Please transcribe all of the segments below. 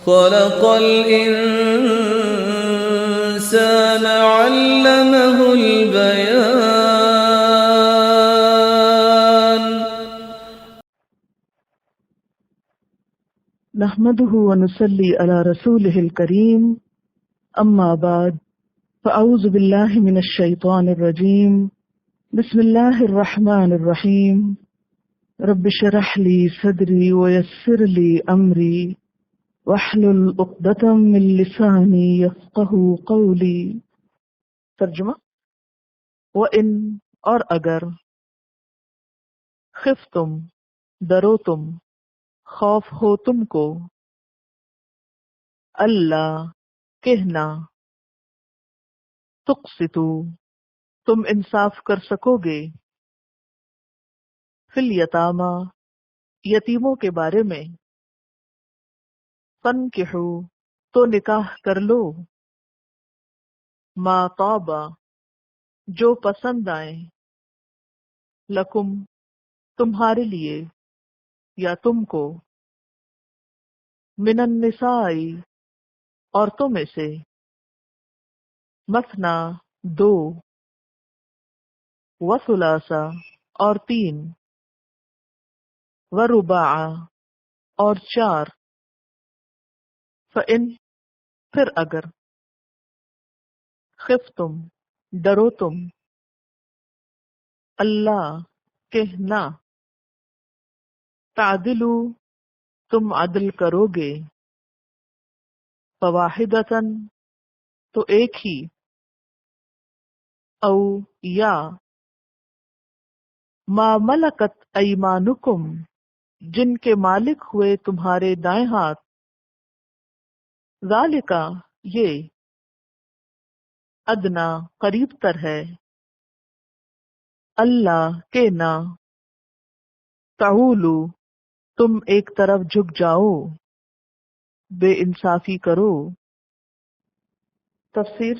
خلق الإنسان علمه البيان. نحمده ونصلي على رسوله الكريم، أما بعد، فأعوذ بالله من الشيطان الرجيم. بسم الله الرحمن الرحيم. رب اشرح لي صدري ويسر لي أمري واحلل عقدة من لساني يفقهوا قولي. ترجمہ: وَإِن، اور اگر، خفتم، ڈرو تم، خوف ہو تم کو، اللہ، کہنا، تقسطو، تم انصاف کر سکو گے، فی الیتامی، یتیموں کے بارے میں، فانکحوا، تو نکاح کر لو، ما طاب، جو پسند آئیں، لکم، تمہارے لیے یا تم کو، من النساء، عورتوں میں سے، مثنا، دو، وثلاثا، اور تین، ورباع، اور چار، فإن، پھر اگر، خفتم، ڈرو تم، اللہ، کہنا، تعدلوا، تم عدل کرو گے، فواحدۃ، تو ایک ہی، او، یا، ما ملکت ایمانکم، جن کے مالک ہوئے تمہارے دائیں ہاتھ، ذالکا، یہ، ادنا، قریب تر ہے، اللہ، کے نہ، تعولو، تم ایک طرف جھک جاؤ، بے انصافی کرو۔ تفسیر: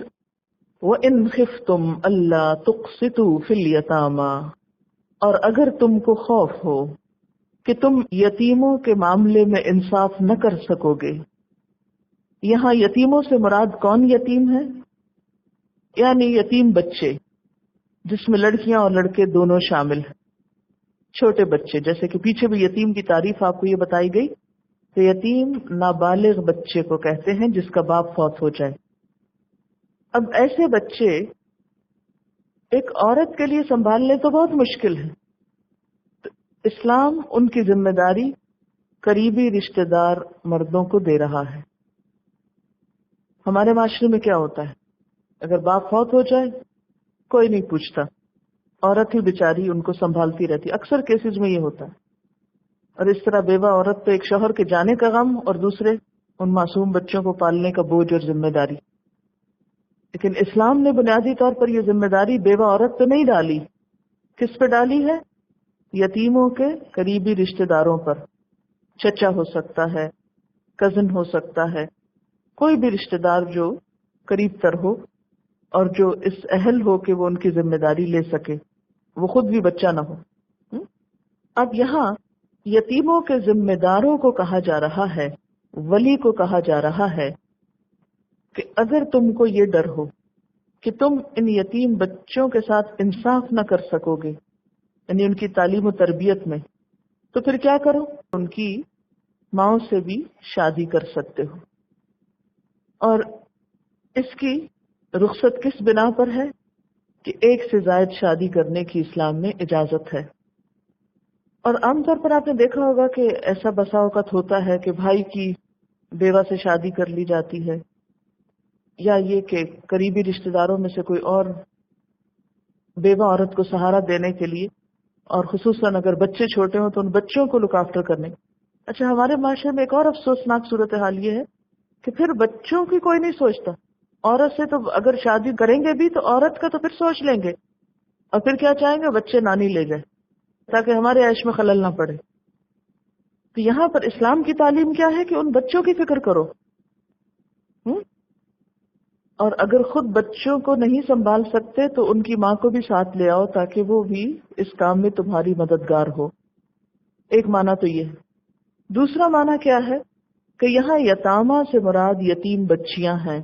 وَإِنْ خِفْتُمْ أَلَّا تُقْسِطُوا فِي الْيَتَامَى، اور اگر تم کو خوف ہو کہ تم یتیموں کے معاملے میں انصاف نہ کر سکو گے۔ یہاں یتیموں سے مراد کون یتیم ہے؟ یعنی یتیم بچے، جس میں لڑکیاں اور لڑکے دونوں شامل ہیں، چھوٹے بچے، جیسے کہ پیچھے بھی یتیم کی تعریف آپ کو یہ بتائی گئی کہ یتیم نابالغ بچے کو کہتے ہیں جس کا باپ فوت ہو جائے۔ اب ایسے بچے ایک عورت کے لیے سنبھالنے تو بہت مشکل ہے، تو اسلام ان کی ذمہ داری قریبی رشتہ دار مردوں کو دے رہا ہے۔ ہمارے معاشرے میں کیا ہوتا ہے، اگر باپ فوت ہو جائے کوئی نہیں پوچھتا، عورت ہی بیچاری ان کو سنبھالتی رہتی، اکثر کیسز میں یہ ہوتا ہے۔ اور اس طرح بیوہ عورت تو ایک شوہر کے جانے کا غم اور دوسرے ان معصوم بچوں کو پالنے کا بوجھ اور ذمہ داری۔ لیکن اسلام نے بنیادی طور پر یہ ذمہ داری بیوہ عورت پہ نہیں ڈالی، کس پہ ڈالی ہے؟ یتیموں کے قریبی رشتہ داروں پر، چچا ہو سکتا ہے، کزن ہو سکتا ہے، کوئی بھی رشتہ دار جو قریب تر ہو اور جو اس اہل ہو کہ وہ ان کی ذمہ داری لے سکے، وہ خود بھی بچہ نہ ہو۔ اب یہاں یتیموں کے ذمہ داروں کو کہا جا رہا ہے، ولی کو کہا جا رہا ہے کہ اگر تم کو یہ ڈر ہو کہ تم ان یتیم بچوں کے ساتھ انصاف نہ کر سکو گے، یعنی ان کی تعلیم و تربیت میں، تو پھر کیا کرو؟ ان کی ماؤں سے بھی شادی کر سکتے ہو۔ اور اس کی رخصت کس بنا پر ہے؟ کہ ایک سے زائد شادی کرنے کی اسلام میں اجازت ہے۔ اور عام طور پر آپ نے دیکھا ہوگا کہ ایسا بسا اوقات ہوتا ہے کہ بھائی کی بیوہ سے شادی کر لی جاتی ہے، یا یہ کہ قریبی رشتہ داروں میں سے کوئی اور بیوہ عورت کو سہارا دینے کے لیے، اور خصوصاً اگر بچے چھوٹے ہوں تو ان بچوں کو لک آفٹر کرنے۔ اچھا، ہمارے معاشرے میں ایک اور افسوسناک صورتحال یہ ہے کہ پھر بچوں کی کوئی نہیں سوچتا۔ عورت سے تو اگر شادی کریں گے بھی تو عورت کا تو پھر سوچ لیں گے، اور پھر کیا چاہیں گے؟ بچے نانی لے جائے تاکہ ہمارے عیش میں خلل نہ پڑے۔ تو یہاں پر اسلام کی تعلیم کیا ہے کہ ان بچوں کی فکر کرو، اور اگر خود بچوں کو نہیں سنبھال سکتے تو ان کی ماں کو بھی ساتھ لے آؤ تاکہ وہ بھی اس کام میں تمہاری مددگار ہو۔ ایک معنی تو یہ ہے۔ دوسرا معنی کیا ہے کہ کہ یہاں یتامہ سے مراد یتیم بچیاں ہیں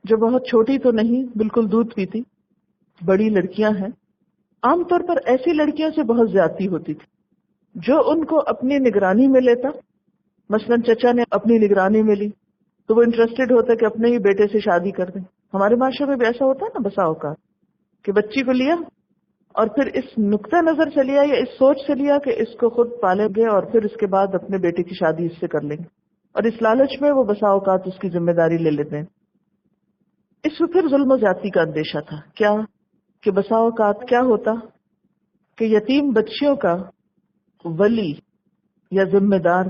جو بہت چھوٹی تو نہیں، بالکل دودھ پیتی، بڑی لڑکیاں ہیں. عام طور پر ایسی لڑکیوں سے بہت زیادتی ہوتی تھی. جو ان کو اپنی نگرانی میں لیتا، مثلا چچا نے اپنی نگرانی میں لی تو وہ انٹرسٹڈ ہوتا کہ اپنے ہی بیٹے سے شادی کر دیں. ہمارے معاشرے میں بھی ایسا ہوتا ہے نا بسا اوقات کہ بچی کو لیا اور پھر اس نقطہ نظر سے لیا یا اس سوچ سے لیا کہ اس کو خود پالیں گے اور پھر اس کے بعد اپنے بیٹے کی شادی اس سے کر لیں گے، اور اس لالچ میں وہ بسا اوقات اس کی ذمہ داری لے لیتے ہیں. اس میں پھر ظلم و زیادتی کا اندیشہ تھا. کیا کہ بسا اوقات کیا ہوتا کہ یتیم بچیوں کا ولی یا ذمہ دار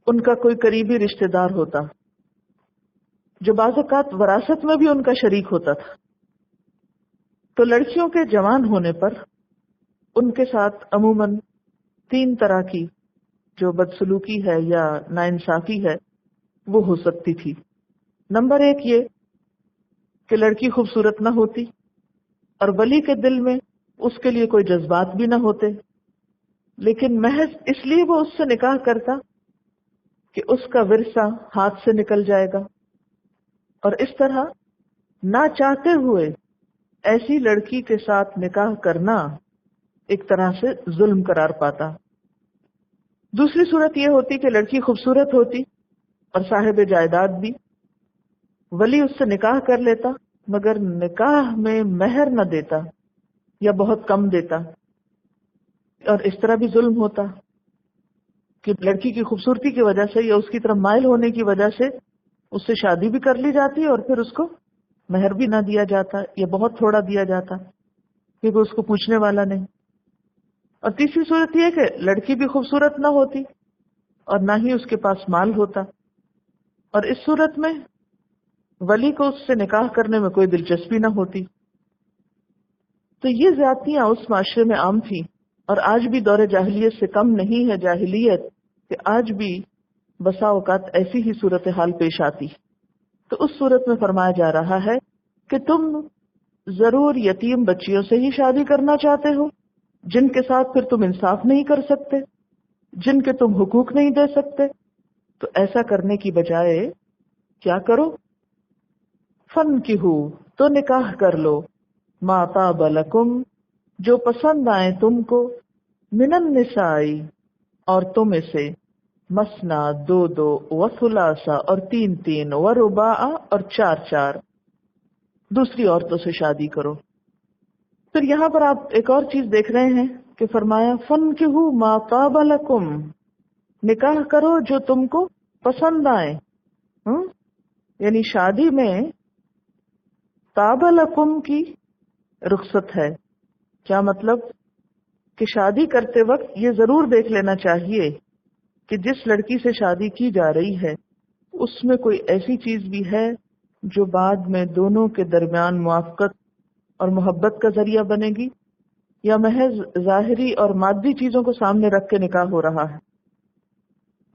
ان کا کوئی قریبی رشتہ دار ہوتا جو بعض اوقات وراثت میں بھی ان کا شریک ہوتا تھا. تو لڑکیوں کے جوان ہونے پر ان کے ساتھ عموماً 3 طرح کی جو بدسلوکی ہے یا ناانصافی ہے وہ ہو سکتی تھی. نمبر 1 یہ کہ لڑکی خوبصورت نہ ہوتی اور ولی کے دل میں اس کے لیے کوئی جذبات بھی نہ ہوتے، لیکن محض اس لیے وہ اس سے نکاح کرتا کہ اس کا ورثہ ہاتھ سے نکل جائے گا، اور اس طرح نہ چاہتے ہوئے ایسی لڑکی کے ساتھ نکاح کرنا ایک طرح سے ظلم قرار پاتا. دوسری صورت یہ ہوتی کہ لڑکی خوبصورت ہوتی اور صاحب جائیداد بھی، ولی اس سے نکاح کر لیتا مگر نکاح میں مہر نہ دیتا یا بہت کم دیتا، اور اس طرح بھی ظلم ہوتا کہ لڑکی کی خوبصورتی کی وجہ سے یا اس کی طرف مائل ہونے کی وجہ سے اس سے شادی بھی کر لی جاتی اور پھر اس کو مہر بھی نہ دیا جاتا یا بہت تھوڑا دیا جاتا کیونکہ اس کو پوچھنے والا نہیں. اور تیسری صورت یہ کہ لڑکی بھی خوبصورت نہ ہوتی اور نہ ہی اس کے پاس مال ہوتا، اور اس صورت میں ولی کو اس سے نکاح کرنے میں کوئی دلچسپی نہ ہوتی. تو یہ زیادتیاں اس معاشرے میں عام تھیں، اور آج بھی دور جاہلیت سے کم نہیں ہے جاہلیت کہ آج بھی بسا اوقات ایسی ہی صورتحال پیش آتی. تو اس صورت میں فرمایا جا رہا ہے کہ تم ضرور یتیم بچیوں سے ہی شادی کرنا چاہتے ہو جن کے ساتھ پھر تم انصاف نہیں کر سکتے، جن کے تم حقوق نہیں دے سکتے. تو ایسا کرنے کی بجائے کیا کرو؟ فن کی ہو تو نکاح کر لو، ما طاب لکم جو پسند آئے تم کو، من النساء عورتوں میں سے، مسنا 2 وثلاثا اور 3 ورباع اور 4 دوسری عورتوں سے شادی کرو. پھر یہاں پر آپ ایک اور چیز دیکھ رہے ہیں کہ فرمایا فَانْكِحُوا مَا طَابَ لَكُمْ، نکاح کرو جو تم کو پسند آئے. یعنی شادی میں طاب لکم کی رخصت ہے. کیا مطلب کہ شادی کرتے وقت یہ ضرور دیکھ لینا چاہیے کہ جس لڑکی سے شادی کی جا رہی ہے اس میں کوئی ایسی چیز بھی ہے جو بعد میں دونوں کے درمیان موافقت اور محبت کا ذریعہ بنے گی، یا محض ظاہری اور مادی چیزوں کو سامنے رکھ کے نکاح ہو رہا ہے.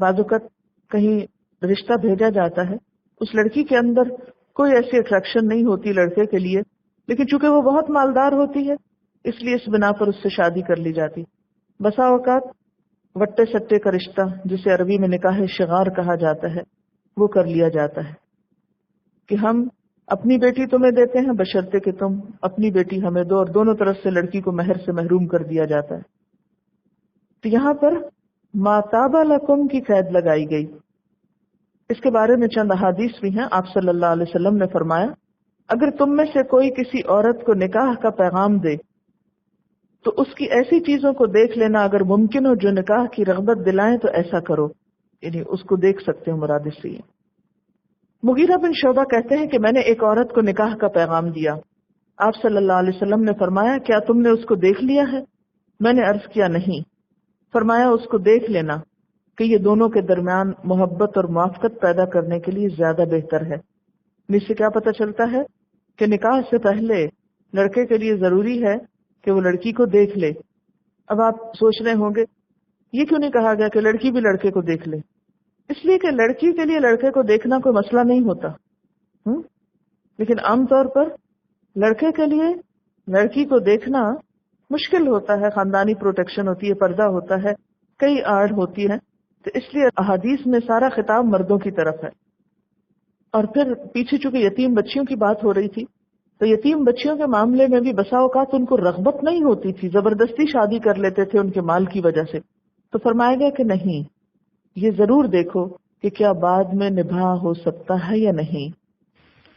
بعض اوقات کہیں رشتہ بھیجا جاتا ہے، اس لڑکی کے اندر کوئی ایسی اٹریکشن نہیں ہوتی لڑکے کے لیے، لیکن چونکہ وہ بہت مالدار ہوتی ہے اس لیے اس بنا پر اس سے شادی کر لی جاتی. بسا اوقات وٹے سٹے کا رشتہ جسے عربی میں نکاح شغار کہا جاتا ہے وہ کر لیا جاتا ہے کہ ہم اپنی بیٹی تمہیں دیتے ہیں بشرطے کہ تم اپنی بیٹی ہمیں دو، اور دونوں طرف سے لڑکی کو مہر سے محروم کر دیا جاتا ہے. تو یہاں پر ما طاب لکم کی قید لگائی گئی. اس کے بارے میں چند احادیث بھی ہیں. آپ صلی اللہ علیہ وسلم نے فرمایا اگر تم میں سے کوئی کسی عورت کو نکاح کا پیغام دے تو اس کی ایسی چیزوں کو دیکھ لینا اگر ممکن ہو جو نکاح کی رغبت دلائیں تو ایسا کرو. یعنی اس کو دیکھ سکتے ہو مراد اس سے. مغیرہ بن شعبہ کہتے ہیں کہ میں نے ایک عورت کو نکاح کا پیغام دیا. آپ صلی اللہ علیہ وسلم نے فرمایا کیا تم نے اس کو دیکھ لیا ہے؟ میں نے عرض کیا نہیں. فرمایا اس کو دیکھ لینا کہ یہ دونوں کے درمیان محبت اور موافقت پیدا کرنے کے لیے زیادہ بہتر ہے. اس سے کیا پتہ چلتا ہے کہ نکاح سے پہلے لڑکے کے لیے ضروری ہے کہ وہ لڑکی کو دیکھ لے. اب آپ سوچ رہے ہوں گے یہ کیوں نہیں کہا گیا کہ لڑکی بھی لڑکے کو دیکھ لے؟ اس لیے کہ لڑکی کے لیے لڑکے کو دیکھنا کوئی مسئلہ نہیں ہوتا، لیکن عام طور پر لڑکے کے لیے لڑکی کو دیکھنا مشکل ہوتا ہے. خاندانی پروٹیکشن ہوتی ہے، پردہ ہوتا ہے، کئی آڑ ہوتی ہے. تو اس لیے احادیث میں سارا خطاب مردوں کی طرف ہے. اور پھر پیچھے چونکہ یتیم بچیوں کی بات ہو رہی تھی، تو یتیم بچیوں کے معاملے میں بھی بسا اوقات ان کو رغبت نہیں ہوتی تھی، زبردستی شادی کر لیتے تھے ان کے مال کی وجہ سے. تو فرمایا گیا کہ نہیں، یہ ضرور دیکھو کہ کیا بعد میں نباہ ہو سکتا ہے یا نہیں.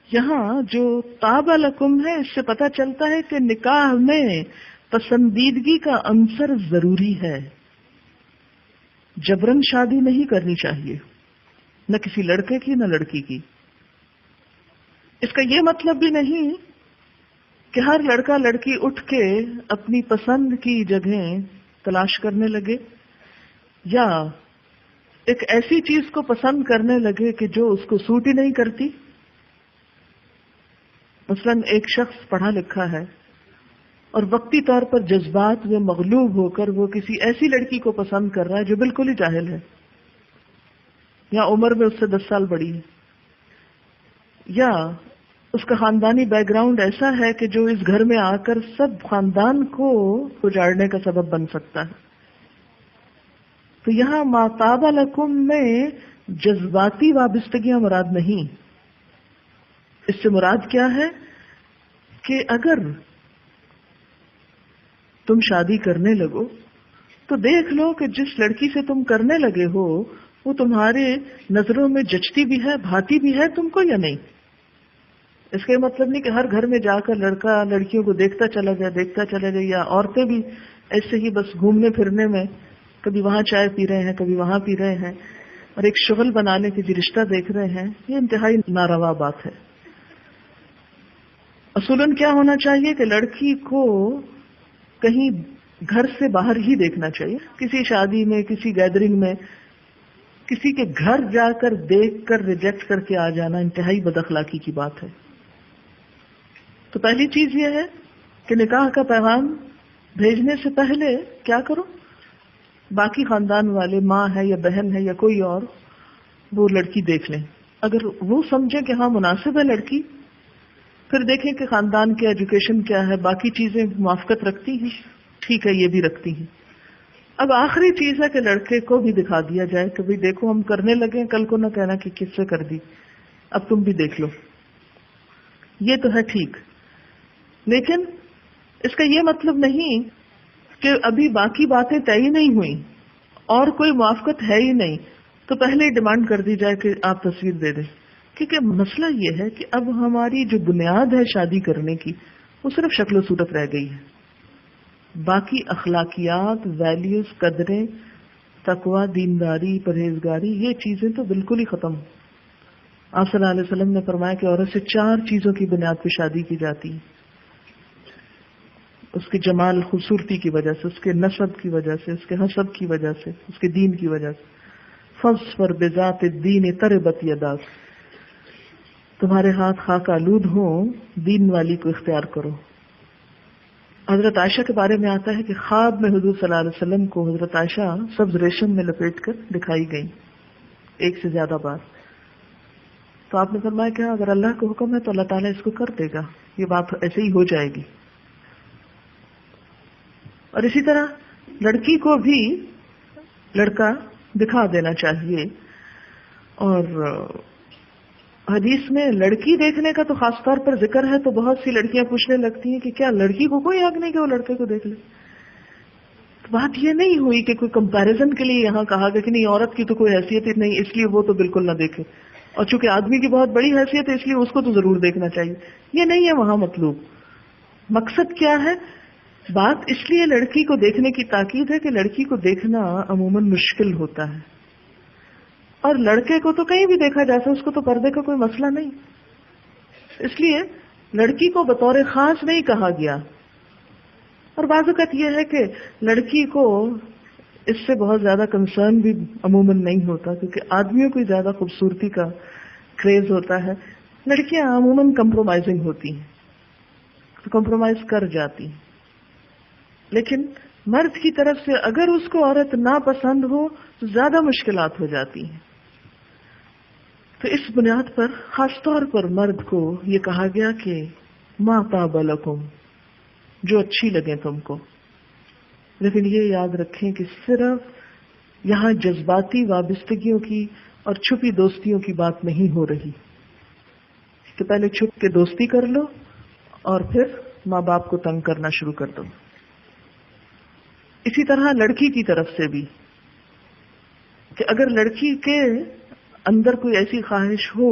یہاں جو طاب لکم ہے اس سے پتہ چلتا ہے کہ نکاح میں پسندیدگی کا عنصر ضروری ہے. جبرن شادی نہیں کرنی چاہیے، نہ کسی لڑکے کی نہ لڑکی کی. اس کا یہ مطلب بھی نہیں کہ ہر لڑکا لڑکی اٹھ کے اپنی پسند کی جگہیں تلاش کرنے لگے، یا ایک ایسی چیز کو پسند کرنے لگے کہ جو اس کو سوٹ ہی نہیں کرتی. مثلا ایک شخص پڑھا لکھا ہے اور وقتی طور پر جذبات میں مغلوب ہو کر وہ کسی ایسی لڑکی کو پسند کر رہا ہے جو بالکل ہی جاہل ہے، یا عمر میں اس سے 10 سال بڑی ہے، یا اس کا خاندانی بیک گراؤنڈ ایسا ہے کہ جو اس گھر میں آ کر سب خاندان کو اجاڑنے کا سبب بن سکتا ہے. تو یہاں ما طاب لکم میں جذباتی وابستگیاں مراد نہیں. اس سے مراد کیا ہے کہ اگر تم شادی کرنے لگو تو دیکھ لو کہ جس لڑکی سے تم کرنے لگے ہو وہ تمہارے نظروں میں جچتی بھی ہے، بھاتی بھی ہے تم کو یا نہیں. اس کا یہ مطلب نہیں کہ ہر گھر میں جا کر لڑکا لڑکیوں کو دیکھتا چلا جائے، یا عورتیں بھی ایسے ہی بس گھومنے پھرنے میں کبھی وہاں چائے پی رہے ہیں کبھی وہاں پی رہے ہیں اور ایک شغل بنانے کے لیے رشتہ دیکھ رہے ہیں. یہ انتہائی ناروا بات ہے. اصولاً کیا ہونا چاہیے کہ لڑکی کو کہیں گھر سے باہر ہی دیکھنا چاہیے. کسی شادی میں، کسی گیدرنگ میں کسی کے گھر جا کر دیکھ کر ریجیکٹ کر کے آ جانا انتہائی بد اخلاقی کی بات ہے. تو پہلی چیز یہ ہے کہ نکاح کا پیغام بھیجنے سے پہلے کیا کرو، باقی خاندان والے، ماں ہے یا بہن ہے یا کوئی اور، وہ لڑکی دیکھ لیں. اگر وہ سمجھیں کہ ہاں مناسب ہے لڑکی، پھر دیکھیں کہ خاندان کی ایجوکیشن کیا ہے، باقی چیزیں موافقت رکھتی ہیں، ٹھیک ہے یہ بھی رکھتی ہیں. اب آخری چیز ہے کہ لڑکے کو بھی دکھا دیا جائے کہ بھئی دیکھو ہم کرنے لگے، کل کو نہ کہنا کہ کس سے کر دی، اب تم بھی دیکھ لو. یہ تو ہے ٹھیک، لیکن اس کا یہ مطلب نہیں کہ ابھی باقی باتیں طے ہی نہیں ہوئی اور کوئی موافقت ہے ہی نہیں تو پہلے ہی ڈیمانڈ کر دی جائے کہ آپ تصویر دے دیں. کیونکہ مسئلہ یہ ہے کہ اب ہماری جو بنیاد ہے شادی کرنے کی وہ صرف شکل و صورت رہ گئی ہے. باقی اخلاقیات، ویلیوز، قدریں، تقوی، دینداری، پرہیزگاری، یہ چیزیں تو بالکل ہی ختم. آپ صلی اللہ علیہ وسلم نے فرمایا کہ عورت سے 4 چیزوں کی بنیاد پہ شادی کی جاتی ہے. اس کے جمال، خوبصورتی کی وجہ سے، اس کے نسب کی وجہ سے، اس کے حسب کی وجہ سے، اس کے دین کی وجہ سے. فاظفر بذات الدین تربت یداک، تمہارے ہاتھ خاک آلود ہوں، دین والی کو اختیار کرو. حضرت عائشہ کے بارے میں آتا ہے کہ خواب میں حضور صلی اللہ علیہ وسلم کو حضرت عائشہ سبز ریشم میں لپیٹ کر دکھائی گئی 1 سے زیادہ بار. تو آپ نے فرمایا کہ اگر اللہ کا حکم ہے تو اللہ تعالیٰ اس کو کر دے گا، یہ بات ایسے ہی ہو جائے گی. اور اسی طرح لڑکی کو بھی لڑکا دکھا دینا چاہیے. اور حدیث میں لڑکی دیکھنے کا تو خاص طور پر ذکر ہے، تو بہت سی لڑکیاں پوچھنے لگتی ہیں کہ کیا لڑکی کو کوئی حق نہیں کہ وہ لڑکے کو دیکھ لے. تو بات یہ نہیں ہوئی کہ کوئی کمپیریزن کے لیے یہاں کہا گیا کہ نہیں عورت کی تو کوئی حیثیت ہی نہیں اس لیے وہ تو بالکل نہ دیکھے، اور چونکہ آدمی کی بہت بڑی حیثیت ہے اس لیے اس کو تو ضرور دیکھنا چاہیے. یہ نہیں ہے وہاں مطلوب. مقصد کیا ہے؟ بات اس لیے لڑکی کو دیکھنے کی تاکید ہے کہ لڑکی کو دیکھنا عموماً مشکل ہوتا ہے، اور لڑکے کو تو کہیں بھی دیکھا جا سکتا، اس کو تو پردے کا کوئی مسئلہ نہیں. اس لیے لڑکی کو بطور خاص نہیں کہا گیا. اور بعض اوقات یہ ہے کہ لڑکی کو اس سے بہت زیادہ کنسرن بھی عموماً نہیں ہوتا، کیونکہ آدمیوں کو زیادہ خوبصورتی کا کریز ہوتا ہے. لڑکیاں عموماً کمپرومائزنگ ہوتی ہیں، تو کمپرومائز کر جاتی ہیں. لیکن مرد کی طرف سے اگر اس کو عورت ناپسند ہو تو زیادہ مشکلات ہو جاتی ہیں. تو اس بنیاد پر خاص طور پر مرد کو یہ کہا گیا کہ ما طاب لکم، جو اچھی لگے تم کو. لیکن یہ یاد رکھیں کہ صرف یہاں جذباتی وابستگیوں کی اور چھپی دوستیوں کی بات نہیں ہو رہی کہ پہلے چھپ کے دوستی کر لو اور پھر ماں باپ کو تنگ کرنا شروع کر دو. اسی طرح لڑکی کی طرف سے بھی کہ اگر لڑکی کے اندر کوئی ایسی خواہش ہو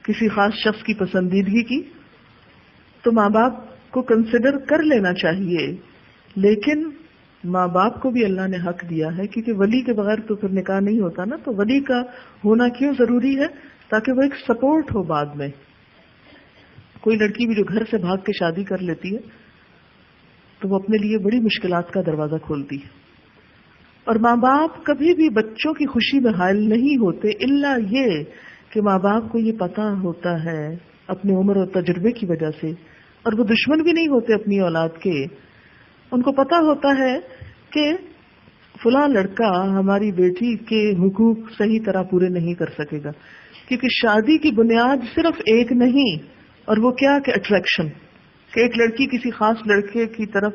کسی خاص شخص کی پسندیدگی کی تو ماں باپ کو کنسیڈر کر لینا چاہیے، لیکن ماں باپ کو بھی اللہ نے حق دیا ہے کیونکہ ولی کے بغیر تو پھر نکاح نہیں ہوتا نا. تو ولی کا ہونا کیوں ضروری ہے؟ تاکہ وہ ایک سپورٹ ہو. بعد میں کوئی لڑکی بھی جو گھر سے بھاگ کے شادی کر لیتی ہے تو وہ اپنے لیے بڑی مشکلات کا دروازہ کھولتی ہے. اور ماں باپ کبھی بھی بچوں کی خوشی میں حائل نہیں ہوتے الا یہ کہ ماں باپ کو یہ پتا ہوتا ہے اپنی عمر اور تجربے کی وجہ سے، اور وہ دشمن بھی نہیں ہوتے اپنی اولاد کے. ان کو پتا ہوتا ہے کہ فلاں لڑکا ہماری بیٹی کے حقوق صحیح طرح پورے نہیں کر سکے گا، کیونکہ شادی کی بنیاد صرف ایک نہیں، اور وہ کیا کہ اٹریکشن، کہ ایک لڑکی کسی خاص لڑکے کی طرف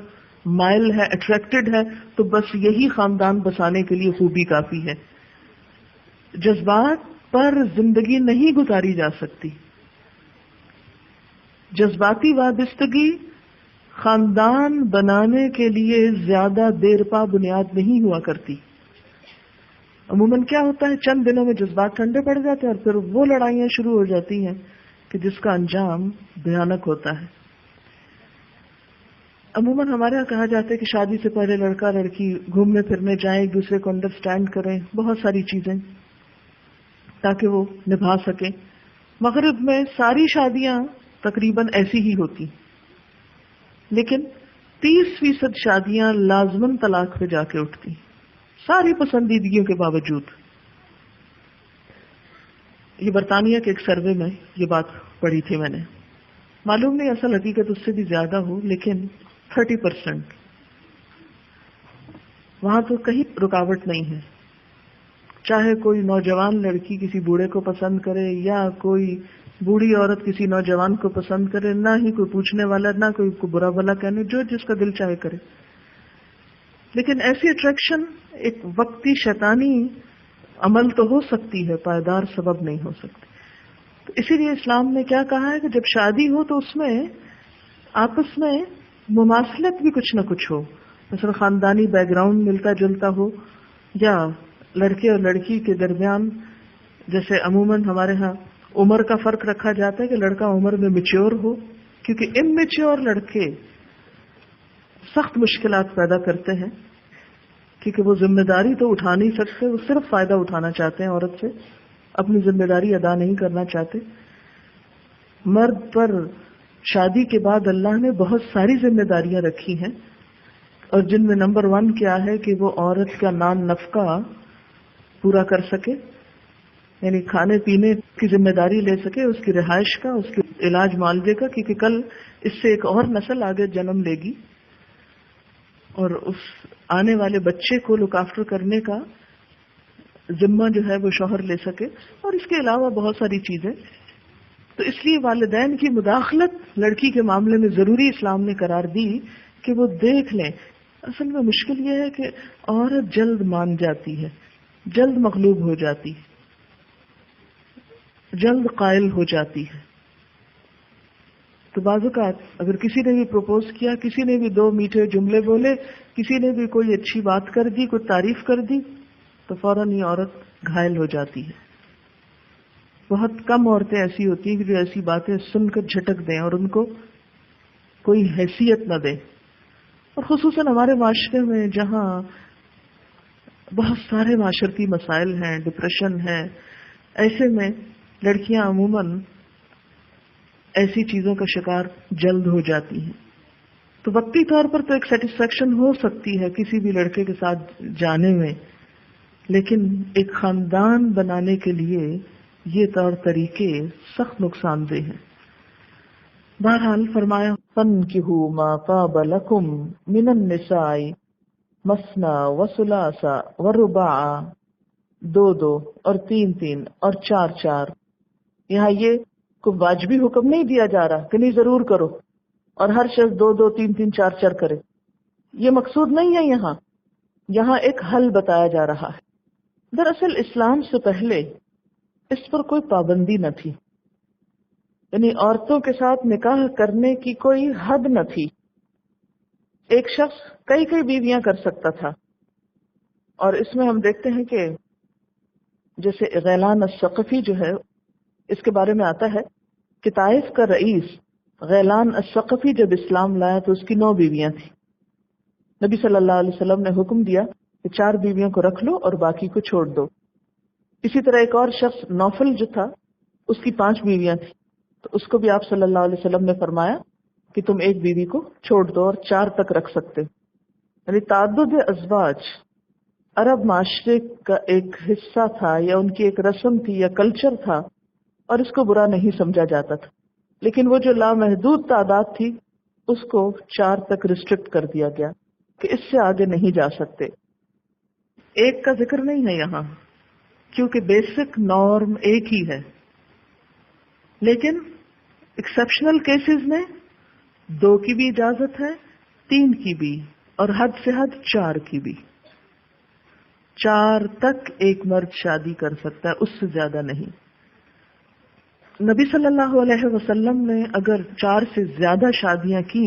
مائل ہے، اٹریکٹڈ ہے، تو بس یہی خاندان بسانے کے لیے خوبی کافی ہے. جذبات پر زندگی نہیں گزاری جا سکتی. جذباتی وابستگی خاندان بنانے کے لیے زیادہ دیر پا بنیاد نہیں ہوا کرتی. عموماً کیا ہوتا ہے، چند دنوں میں جذبات ٹھنڈے پڑ جاتے ہیں اور پھر وہ لڑائیاں شروع ہو جاتی ہیں کہ جس کا انجام بھیانک ہوتا ہے. عموماً ہمارے یہاں کہا جاتا ہے کہ شادی سے پہلے لڑکا لڑکی گھومنے پھرنے جائیں، ایک دوسرے کو انڈرسٹینڈ کریں، بہت ساری چیزیں تاکہ وہ نبھا سکیں. مغرب میں ساری شادیاں تقریباً ایسی ہی ہوتی، لیکن 30% شادیاں لازماً طلاق پہ جا کے اٹھتی، ساری پسندیدگیوں کے باوجود. یہ برطانیہ کے ایک سروے میں یہ بات پڑھی تھی میں نے. معلوم نہیں اصل حقیقت اس سے بھی زیادہ ہو، لیکن 30% وہاں تو کہیں رکاوٹ نہیں ہے. چاہے کوئی نوجوان لڑکی کسی بوڑھے کو پسند کرے یا کوئی بوڑھی عورت کسی نوجوان کو پسند کرے، نہ ہی کوئی پوچھنے والا، نہ کوئی برا بھلا کہنے، جو جس کا دل چاہے کرے. لیکن ایسی اٹریکشن ایک وقتی شیطانی عمل تو ہو سکتی ہے، پائیدار سبب نہیں ہو سکتی. تو اسی لیے اسلام نے کیا کہا ہے کہ جب شادی ہو تو اس میں آپس میں مماثلت بھی کچھ نہ کچھ ہو. مثلا خاندانی بیک گراؤنڈ ملتا جلتا ہو، یا لڑکے اور لڑکی کے درمیان جیسے عموماً ہمارے ہاں عمر کا فرق رکھا جاتا ہے کہ لڑکا عمر میں میچور ہو، کیونکہ اممیچور لڑکے سخت مشکلات پیدا کرتے ہیں، کیونکہ وہ ذمہ داری تو اٹھا نہیں سکتے، وہ صرف فائدہ اٹھانا چاہتے ہیں عورت سے، اپنی ذمہ داری ادا نہیں کرنا چاہتے. مرد پر شادی کے بعد اللہ نے بہت ساری ذمہ داریاں رکھی ہیں، اور جن میں نمبر 1 کیا ہے کہ وہ عورت کا نان نفقہ پورا کر سکے، یعنی کھانے پینے کی ذمہ داری لے سکے، اس کی رہائش کا، اس کے علاج معالجے کا، کیونکہ کل اس سے ایک اور نسل آگے جنم لے گی اور اس آنے والے بچے کو لک آفٹر کرنے کا ذمہ جو ہے وہ شوہر لے سکے، اور اس کے علاوہ بہت ساری چیزیں. تو اس لیے والدین کی مداخلت لڑکی کے معاملے میں ضروری اسلام نے قرار دی کہ وہ دیکھ لیں. اصل میں مشکل یہ ہے کہ عورت جلد مان جاتی ہے، جلد مغلوب ہو جاتی ہے، جلد قائل ہو جاتی ہے. تو بعض اوقات اگر کسی نے بھی پروپوز کیا، کسی نے بھی 2 میٹھے جملے بولے، کسی نے بھی کوئی اچھی بات کر دی، کوئی تعریف کر دی، تو فوراً یہ عورت گھائل ہو جاتی ہے. بہت کم عورتیں ایسی ہوتی ہیں کہ جو ایسی باتیں سن کر جھٹک دیں اور ان کو کوئی حیثیت نہ دیں. اور خصوصاً ہمارے معاشرے میں جہاں بہت سارے معاشرتی مسائل ہیں، ڈپریشن ہے، ایسے میں لڑکیاں عموماً ایسی چیزوں کا شکار جلد ہو جاتی ہیں. تو وقتی طور پر تو ایک سیٹسفیکشن ہو سکتی ہے کسی بھی لڑکے کے ساتھ جانے میں، لیکن ایک خاندان بنانے کے لیے یہ طور طریقے سخت نقصان دہ ہیں. بہرحال فرمایا فَانْكِحُوا مَا طَابَ لَكُمْ مِنَ النِّسَاءِ مَثْنَىٰ وَثُلَاثَ وَرُبَاعَ، 2 اور 3 اور 4. یہاں یہ کوئی واجبی حکم نہیں دیا جا رہا کہ نہیں ضرور کرو اور ہر شخص 2 3 4 کرے، یہ مقصود نہیں ہے. یہاں یہاں ایک حل بتایا جا رہا ہے. دراصل اسلام سے پہلے اس پر کوئی پابندی نہ تھی، یعنی عورتوں کے ساتھ نکاح کرنے کی کوئی حد نہ تھی. ایک شخص کئی کئی بیویاں کر سکتا تھا. اور اس میں ہم دیکھتے ہیں کہ جیسے غیلان الثقفی جو ہے، اس کے بارے میں آتا ہے کہ طائف کا رئیس غیلان الثقفی جب اسلام لایا تو اس کی 9 بیویاں تھیں. نبی صلی اللہ علیہ وسلم نے حکم دیا کہ 4 بیویوں کو رکھ لو اور باقی کو چھوڑ دو. اسی طرح ایک اور شخص نوفل جو تھا، اس کی 5 بیویاں تھیں، تو اس کو بھی آپ صلی اللہ علیہ وسلم نے فرمایا کہ تم ایک بیوی کو چھوڑ دو اور 4 تک رکھ سکتے. یعنی تعدد ازواج عرب معاشرے کا ایک حصہ تھا، یا ان کی ایک رسم تھی یا کلچر تھا، اور اس کو برا نہیں سمجھا جاتا تھا. لیکن وہ جو لامحدود تعداد تھی اس کو 4 تک ریسٹرکٹ کر دیا گیا کہ اس سے آگے نہیں جا سکتے. ایک کا ذکر نہیں ہے یہاں کیونکہ بیسک نارم ایک ہی ہے، لیکن ایکسیپشنل کیسز میں 2 کی بھی اجازت ہے، 3 کی بھی، اور حد سے حد 4 کی بھی. 4 تک ایک مرد شادی کر سکتا ہے، اس سے زیادہ نہیں. نبی صلی اللہ علیہ وسلم نے اگر 4 سے زیادہ شادیاں کی،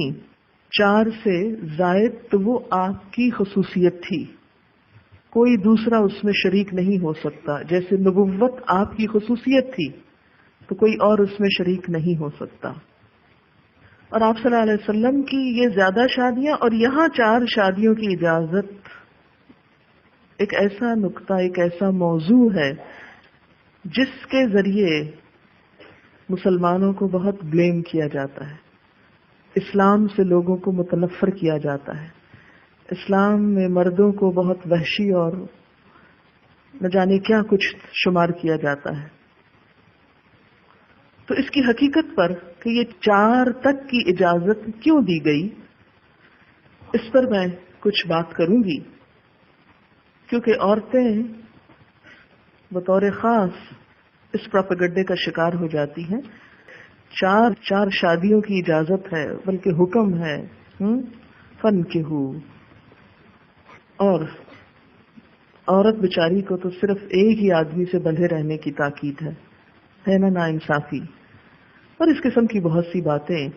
4 سے زائد، تو وہ آپ کی خصوصیت تھی، کوئی دوسرا اس میں شریک نہیں ہو سکتا. جیسے نبوت آپ کی خصوصیت تھی تو کوئی اور اس میں شریک نہیں ہو سکتا. اور آپ صلی اللہ علیہ وسلم کی یہ زیادہ شادیاں اور یہاں 4 شادیوں کی اجازت ایک ایسا نقطہ، ایک ایسا موضوع ہے جس کے ذریعے مسلمانوں کو بہت بلیم کیا جاتا ہے، اسلام سے لوگوں کو متنفر کیا جاتا ہے، اسلام میں مردوں کو بہت وحشی اور نہ جانے کیا کچھ شمار کیا جاتا ہے. تو اس کی حقیقت پر کہ یہ 4 تک کی اجازت کیوں دی گئی، اس پر میں کچھ بات کروں گی، کیونکہ عورتیں بطور خاص اس پروپیگنڈے کا شکار ہو جاتی ہیں. 4 شادیوں کی اجازت ہے، بلکہ حکم ہے فن کے ہو، اور عورت بیچاری کو تو صرف ایک ہی آدمی سے بندھے رہنے کی تاکید ہے نا ناانصافی. اور اس قسم کی بہت سی باتیں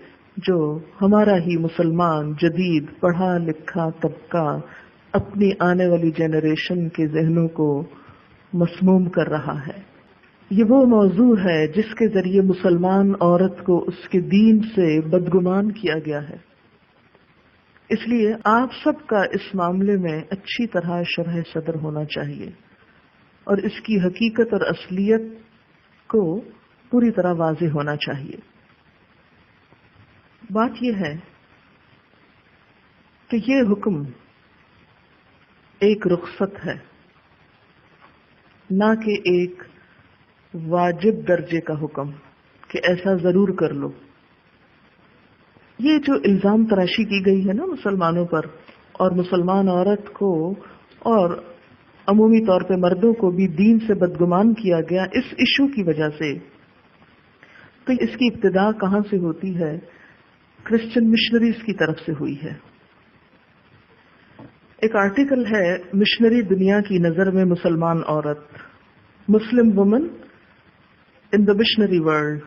جو ہمارا ہی مسلمان جدید پڑھا لکھا طبقہ اپنی آنے والی جنریشن کے ذہنوں کو مسموم کر رہا ہے. یہ وہ موضوع ہے جس کے ذریعے مسلمان عورت کو اس کے دین سے بدگمان کیا گیا ہے. اس لیے آپ سب کا اس معاملے میں اچھی طرح شرح صدر ہونا چاہیے اور اس کی حقیقت اور اصلیت کو پوری طرح واضح ہونا چاہیے. بات یہ ہے کہ یہ حکم ایک رخصت ہے، نہ کہ ایک واجب درجے کا حکم کہ ایسا ضرور کر لو. یہ جو الزام تراشی کی گئی ہے نا مسلمانوں پر، اور مسلمان عورت کو اور عمومی طور پہ مردوں کو بھی دین سے بدگمان کیا گیا اس ایشو کی وجہ سے، تو اس کی ابتدا کہاں سے ہوتی ہے؟ کرسچن مشنریز کی طرف سے ہوئی ہے. ایک آرٹیکل ہے مشنری دنیا کی نظر میں مسلمان عورت، مسلم وومن ان دا مشنری ورلڈ.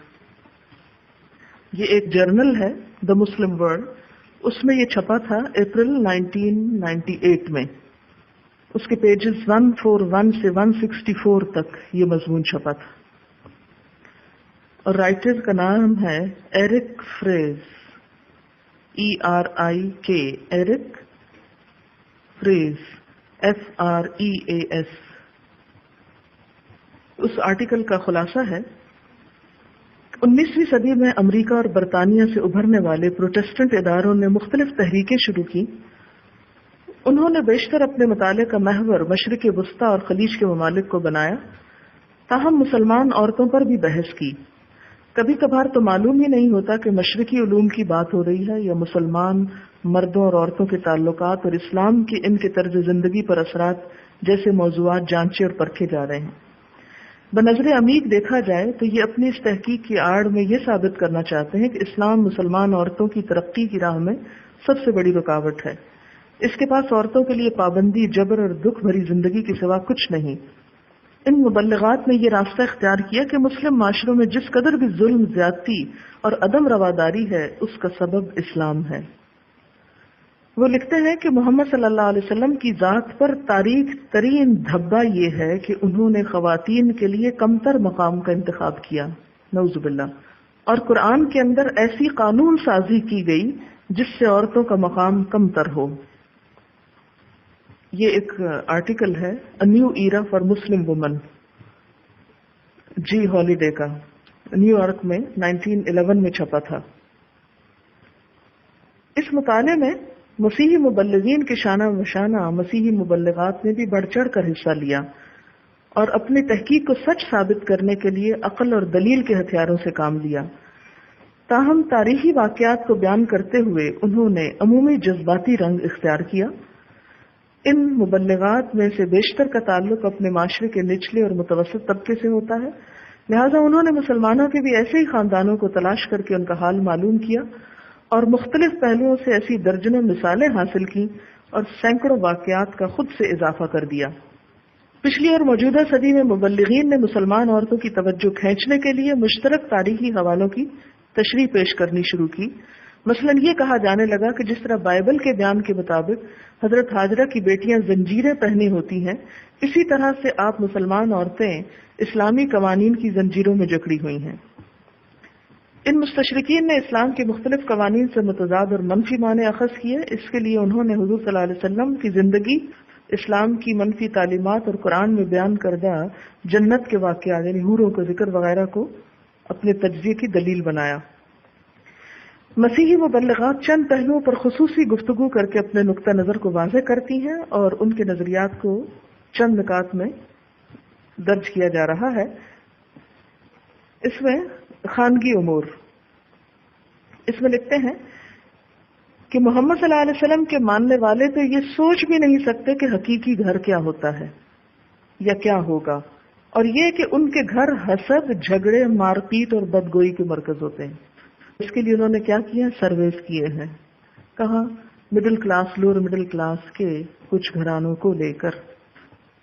یہ ایک جرنل ہے دا مسلم ورلڈ، اس میں یہ چھپا تھا اپریل 1998 میں. اس کے پیجز 141 سے 164 تک یہ مضمون چھپا تھا، اور رائٹر کا نام ہے Erik Freas, ERIK، Erik Freas, FREAS. اس آرٹیکل کا خلاصہ ہے 19ویں صدی میں امریکہ اور برطانیہ سے ابھرنے والے پروٹسٹنٹ اداروں نے مختلف تحریکیں شروع کی. انہوں نے بیشتر اپنے مطالعے کا محور مشرق وسطی اور خلیج کے ممالک کو بنایا، تاہم مسلمان عورتوں پر بھی بحث کی. کبھی کبھار تو معلوم ہی نہیں ہوتا کہ مشرقی علوم کی بات ہو رہی ہے یا مسلمان مردوں اور عورتوں کے تعلقات اور اسلام کی ان کے طرز زندگی پر اثرات جیسے موضوعات جانچے اور پرکھے جا رہے ہیں. بنظر عمیق دیکھا جائے تو یہ اپنی اس تحقیق کی آڑ میں یہ ثابت کرنا چاہتے ہیں کہ اسلام مسلمان عورتوں کی ترقی کی راہ میں سب سے بڑی رکاوٹ ہے، اس کے پاس عورتوں کے لیے پابندی، جبر اور دکھ بھری زندگی کے سوا کچھ نہیں۔ ان مبلغات نے یہ راستہ اختیار کیا کہ مسلم معاشروں میں جس قدر بھی ظلم، زیادتی اور عدم رواداری ہے، اس کا سبب اسلام ہے۔ وہ لکھتے ہیں کہ محمد صلی اللہ علیہ وسلم کی ذات پر تاریخ ترین دھبا یہ ہے کہ انہوں نے خواتین کے لیے کمتر مقام کا انتخاب کیا، نعوذ باللہ، اور قرآن کے اندر ایسی قانون سازی کی گئی جس سے عورتوں کا مقام کمتر ہو۔ یہ ایک آرٹیکل ہے A New Era for Muslim Women، جی ہالیڈے کا، نیو یارک میں 1911 میں چھپا تھا۔ اس مطالعے میں مسیحی مبلغین کے شانہ بشانہ مسیحی مبلغات نے بھی بڑھ چڑھ کر حصہ لیا اور اپنی تحقیق کو سچ ثابت کرنے کے لیے عقل اور دلیل کے ہتھیاروں سے کام لیا۔ تاہم تاریخی واقعات کو بیان کرتے ہوئے انہوں نے عمومی جذباتی رنگ اختیار کیا۔ ان مبلغات میں سے بیشتر کا تعلق اپنے معاشرے کے نچلے اور متوسط طبقے سے ہوتا ہے، لہذا انہوں نے مسلمانوں کے بھی ایسے ہی خاندانوں کو تلاش کر کے ان کا حال معلوم کیا اور مختلف پہلوؤں سے ایسی درجنوں مثالیں حاصل کی اور سینکڑوں واقعات کا خود سے اضافہ کر دیا۔ پچھلی اور موجودہ صدی میں مبلغین نے مسلمان عورتوں کی توجہ کھینچنے کے لیے مشترک تاریخی حوالوں کی تشریح پیش کرنی شروع کی۔ مثلا یہ کہا جانے لگا کہ جس طرح بائبل کے بیان کے مطابق حضرت ہاجرہ کی بیٹیاں زنجیریں پہنی ہوتی ہیں، اسی طرح سے آپ مسلمان عورتیں اسلامی قوانین کی زنجیروں میں جکڑی ہوئی ہیں۔ ان مستشرقین نے اسلام کے مختلف قوانین سے متضاد اور منفی معنی اخذ کیے۔ اس کے لیے انہوں نے حضور صلی اللہ علیہ وسلم کی زندگی، اسلام کی منفی تعلیمات اور قرآن میں بیان کردہ جنت کے واقعات یعنی حوروں کا ذکر وغیرہ کو اپنے تجزیے کی دلیل بنایا۔ مسیحی مبلغات چند پہلوؤں پر خصوصی گفتگو کر کے اپنے نقطہ نظر کو واضح کرتی ہیں اور ان کے نظریات کو چند نکات میں درج کیا جا رہا ہے۔ اس میں خانگی امور، اس میں لکھتے ہیں کہ محمد صلی اللہ علیہ وسلم کے ماننے والے تو یہ سوچ بھی نہیں سکتے کہ حقیقی گھر کیا ہوتا ہے یا کیا ہوگا، اور یہ کہ ان کے گھر حسد، جھگڑے، مار پیٹ اور بدگوئی کے مرکز ہوتے ہیں۔ اس کے لیے انہوں نے کیا کیا؟ سرویز کیے ہیں، کہاں؟ Middle class, lower middle class کے کچھ گھرانوں کو لے کر۔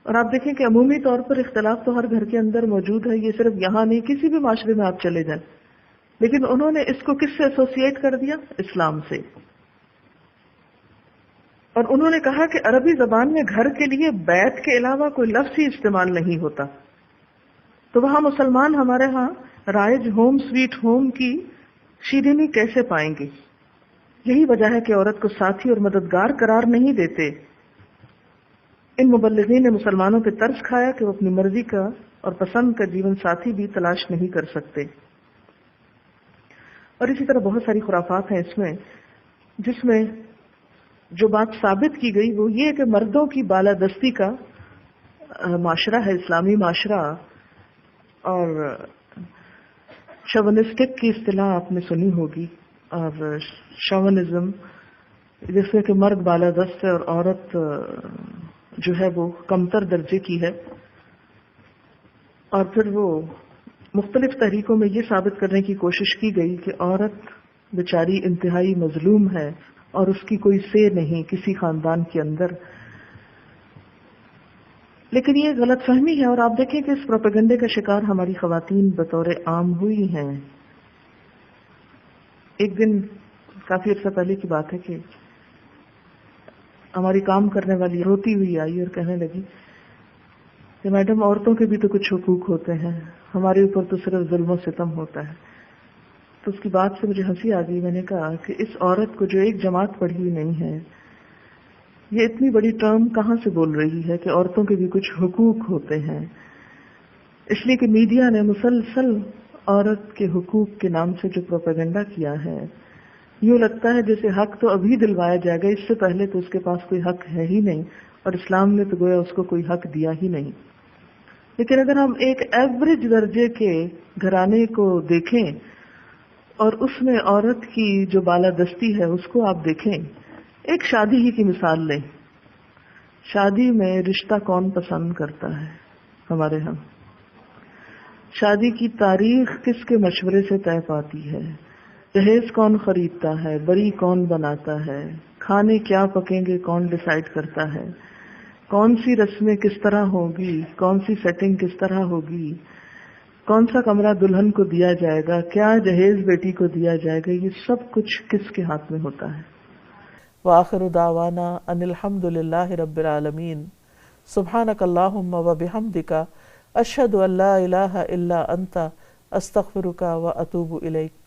اور آپ دیکھیں کہ عمومی طور پر اختلاف تو ہر گھر کے اندر موجود ہے، یہ صرف یہاں نہیں، کسی بھی معاشرے میں آپ چلے جائیں، لیکن انہوں نے اس کو کس سے ایسوسیٹ کر دیا؟ اسلام سے۔ اور انہوں نے کہا کہ عربی زبان میں گھر کے لیے بیت کے علاوہ کوئی لفظ ہی استعمال نہیں ہوتا، تو وہاں مسلمان ہمارے ہاں رائج ہوم سویٹ ہوم کی شیرینی کیسے پائیں گے؟ یہی وجہ ہے کہ عورت کو ساتھی اور مددگار قرار نہیں دیتے۔ ان مبلغین نے مسلمانوں پہ طرز کھایا کہ وہ اپنی مرضی کا اور پسند کا جیون ساتھی بھی تلاش نہیں کر سکتے۔ اور اسی طرح بہت ساری خرافات ہیں اس میں، جس میں جو بات ثابت کی گئی وہ یہ کہ مردوں کی بالادستی کا معاشرہ ہے اسلامی معاشرہ، اور شوونسٹک کی اصطلاح آپ نے سنی ہوگی، اور شوونزم جس میں کہ مرد بالادست ہے اور عورت جو ہے وہ کمتر درجے کی ہے، اور پھر وہ مختلف طریقوں میں یہ ثابت کرنے کی کوشش کی گئی کہ عورت بیچاری انتہائی مظلوم ہے اور اس کی کوئی سے نہیں کسی خاندان کے اندر۔ لیکن یہ غلط فہمی ہے، اور آپ دیکھیں کہ اس پروپیگنڈے کا شکار ہماری خواتین بطور عام ہوئی ہیں۔ ایک دن کافی عرصہ پہلے کی بات ہے کہ ہماری کام کرنے والی روتی ہوئی آئی اور کہنے لگی کہ میڈم عورتوں کے بھی تو کچھ حقوق ہوتے ہیں، ہمارے اوپر تو صرف ظلم و ستم ہوتا ہے۔ تو اس کی بات سے مجھے ہنسی آ گئی۔ میں نے کہا کہ اس عورت کو جو ایک جماعت پڑھی ہوئی نہیں ہے، یہ اتنی بڑی ٹرم کہاں سے بول رہی ہے کہ عورتوں کے بھی کچھ حقوق ہوتے ہیں؟ اس لیے کہ میڈیا نے مسلسل عورت کے حقوق کے نام سے جو پروپیگنڈا کیا ہے، یوں لگتا ہے جیسے حق تو ابھی دلوایا جائے گا، اس سے پہلے تو اس کے پاس کوئی حق ہے ہی نہیں، اور اسلام نے تو گویا اس کو کوئی حق دیا ہی نہیں۔ لیکن اگر ہم ایک ایوریج درجے کے گھرانے کو دیکھیں اور اس میں عورت کی جو بالادستی ہے اس کو آپ دیکھیں، ایک شادی ہی کی مثال لیں۔ شادی میں رشتہ کون پسند کرتا ہے ہمارے ہاں؟ شادی کی تاریخ کس کے مشورے سے طے پاتی ہے؟ جہیز کون خریدتا ہے؟ بری کون بناتا ہے؟ کھانے کیا پکیں گے کون ڈیسائیڈ کرتا ہے، کون سی رسمیں کس طرح ہوگی، کون سی سیٹنگ کس طرح ہوگی، کون سا کمرہ دلہن کو دیا جائے گا، کیا جہیز بیٹی کو دیا جائے گا، یہ سب کچھ کس کے ہاتھ میں ہوتا ہے۔ وآخر دعوانا ان الحمد للہ رب العالمین، سبحانک اللہم وبحمدک، اشہد ان لا الہ الا انت، استغفرک واتوب الیک۔